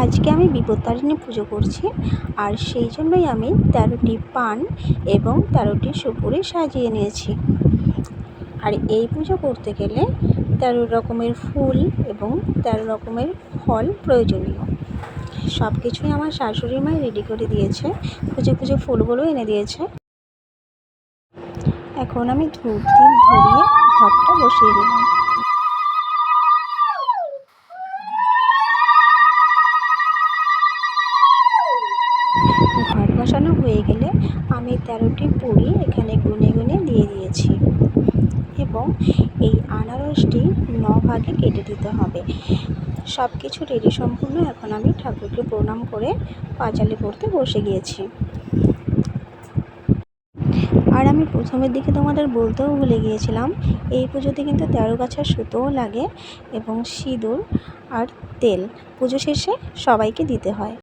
আজকে আমি বিপত্তারিণী পুজো করছি, আর সেই জন্যই আমি 13টি পান এবং 13টি সুপুরি সাজিয়ে নিয়েছি। আর এই পুজো করতে গেলে 13 রকমের ফুল এবং 13 রকমের ফল প্রয়োজনীয়। সব কিছুই আমার শাশুড়ি মা রেডি করে দিয়েছে, কুচো ফুলগুলো এনে দিয়েছে। এখন আমি ধূপ দ্বীপ ধরিয়ে ঘরটা বসিয়ে দিলাম। ঘট বসানো হয়ে গেলে আমি 13টি পুরি এখানে গুনে গুনে দিয়ে দিয়েছি এবং এই আনারসটি 9 ভাগে কেটে দিতে হবে। সব কিছু রেডি সম্পূর্ণ। এখন আমি ঠাকুরকে প্রণাম করে পাঁচালি পড়তে বসে গিয়েছি। আর আমি প্রথমের দিকে তোমাদের বলতেও ভুলে গিয়েছিলাম, এই পুজোতে কিন্তু 13 গাছার সুতোও লাগে এবং সিঁদুর আর তেল পুজো শেষে সবাইকে দিতে হয়।